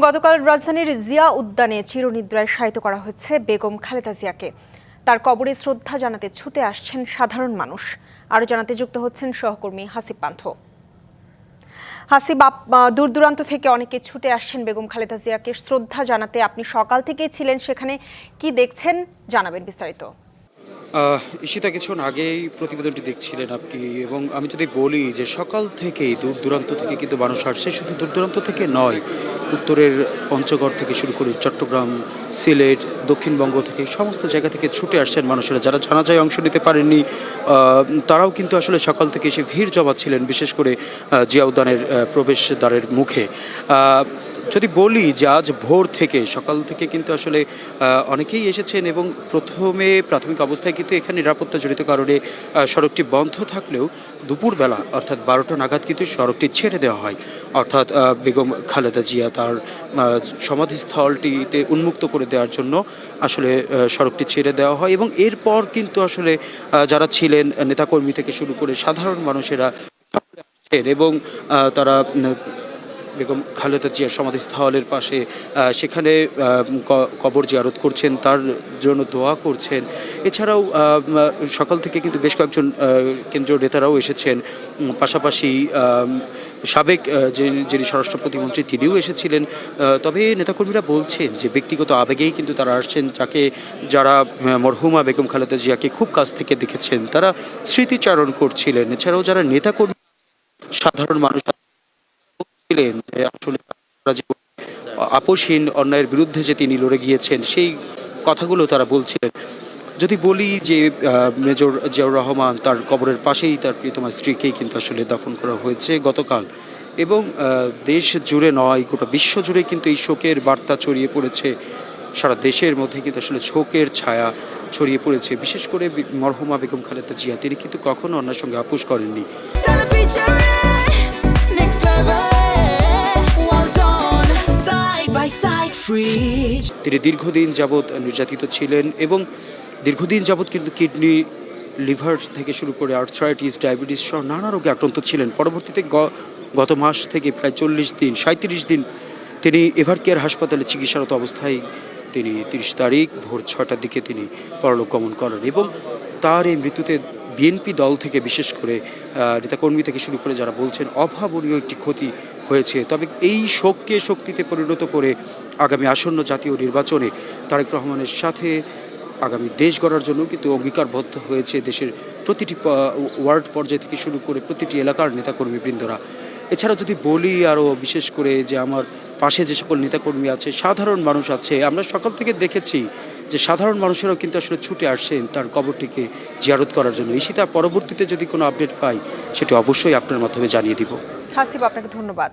গতকাল রাজধানীর জিয়া উদ্যানে চিরনিদ্রায় শায়িত করা হয়েছে বেগম খালেদা জিয়াকে। তার কবরে শ্রদ্ধা জানাতে ছুটে আসছেন সাধারণ মানুষ। আরও জানাতে যুক্ত হচ্ছেন সহকর্মী হাসিব পান্থ। হাসিব, দূর দূরান্ত থেকে অনেকে ছুটে আসছেন বেগম খালেদা জিয়াকে শ্রদ্ধা জানাতে। আপনি সকাল থেকেই ছিলেন সেখানে, কি দেখছেন জানাবেন বিস্তারিত। ঈশিতা, কিছুক্ষণ আগেই প্রতিবেদনটি দেখছিলেন আপনি, এবং আমি যদি বলি যে সকাল থেকেই দূর দূরান্ত থেকে কিন্তু মানুষ আসছে। শুধু দূর দূরান্ত থেকে নয়, উত্তরের পঞ্চগড় থেকে শুরু করে চট্টগ্রাম, সিলেট, দক্ষিণবঙ্গ থেকে সমস্ত জায়গা থেকে ছুটে আসছেন মানুষেরা। যারা জানাজায় অংশ নিতে পারেননি তারাও কিন্তু আসলে সকাল থেকে এসে ভিড় জমাচ্ছিলেন, বিশেষ করে জিয়া উদ্যানের প্রবেশদ্বারের মুখে। যদি বলি যে আজ ভোর থেকে সকাল থেকে কিন্তু আসলে অনেকেই এসেছেন, এবং প্রথমে প্রাথমিক অবস্থায় কিন্তু এখানে নিরাপত্তা জড়িত কারণে সড়কটি বন্ধ থাকলেও দুপুরবেলা অর্থাৎ 12টা নাগাদ কিন্তু সড়কটি ছেড়ে দেওয়া হয়। অর্থাৎ বেগম খালেদা জিয়া তার সমাধিস্থলটিতে উন্মুক্ত করে দেওয়ার জন্য আসলে সড়কটি ছেড়ে দেওয়া হয়, এবং এরপর কিন্তু আসলে যারা ছিলেন নেতাকর্মী থেকে শুরু করে সাধারণ মানুষেরা এবং তারা বেগম খালেদা জিয়ার সমাধিস্থলের পাশে সেখানে কবর জিয়ারত করছেন, তার জন্য দোয়া করছেন। এছাড়াও সকাল থেকে কিন্তু বেশ কয়েকজন কেন্দ্রীয় নেতারাও এসেছেন। পাশাপাশি সাবেক যিনি স্বরাষ্ট্র প্রতিমন্ত্রী তিনিও এসেছিলেন। তবে নেতাকর্মীরা বলছেন যে ব্যক্তিগত আবেগেই কিন্তু তারা আসছেন, যারা মরহুমা বেগম খালেদা জিয়াকে খুব কাছ থেকে দেখেছেন তারা স্মৃতিচারণ করছিলেন। এছাড়াও যারা নেতাকর্মী সাধারণ মানুষ ছিলেন যে আসলে আপোষহীন অন্যায়ের বিরুদ্ধে যে তিনি লড়ে গিয়েছেন সেই কথাগুলো তারা বলছিলেন। যদি বলি যে মেজর জিয়াউর রহমান, তার কবরের পাশেই তার প্রিয়তমা স্ত্রীকেই কিন্তু আসলে দাফন করা হয়েছে গতকাল, এবং দেশ জুড়ে নয় গোটা বিশ্ব জুড়ে কিন্তু এই শোকের বার্তা ছড়িয়ে পড়েছে। সারা দেশের মধ্যে কিন্তু আসলে শোকের ছায়া ছড়িয়ে পড়েছে। বিশেষ করে মরহুমা বেগম খালেদা জিয়া, তিনি কিন্তু কখনো অন্যের সঙ্গে আপোষ করেননি। তিনি দীর্ঘদিন যাবৎ নির্যাতিত ছিলেন, এবং দীর্ঘদিন যাবৎ কিন্তু কিডনি, লিভার থেকে শুরু করে আর্থ্রাইটিস, ডায়াবেটিস সহ নানা রোগে আক্রান্ত ছিলেন। পরবর্তীতে গত মাস থেকে প্রায় 37 দিন তিনি এভারকেয়ার হাসপাতালে চিকিৎসারত অবস্থায় তিনি 30 তারিখ ভোর 6টার দিকে তিনি পরলোক গমন করেন, এবং তার এই মৃত্যুতে বিএনপি দল থেকে বিশেষ করে নেতাকর্মী থেকে শুরু করে যারা বলছেন অভাবনীয় একটি ক্ষতি হয়েছে। তবে এই শোককে শক্তিতে পরিণত করে আগামী আসন্ন জাতীয় নির্বাচনে তারেক রহমানের সাথে আগামী দেশ গড়ার জন্য কিন্তু অঙ্গীকারবদ্ধ হয়েছে দেশের প্রতিটি ওয়ার্ড পর্যায় থেকে শুরু করে প্রতিটি এলাকার নেতাকর্মীবৃন্দরা। এছাড়া যদি বলি আরও বিশেষ করে যে আমার পাশে যে সকল নেতাকর্মী আছে, সাধারণ মানুষ আছে, আমরা সকাল থেকে দেখেছি যে সাধারণ মানুষেরাও কিন্তু আসলে ছুটে আসছেন তার কবরটিকে জিয়ারত করার জন্য। ঈশিতা, পরবর্তীতে যদি কোনো আপডেট পাই সেটি অবশ্যই আপনার মাধ্যমে জানিয়ে দিব। হাসিব, আপনাকে ধন্যবাদ।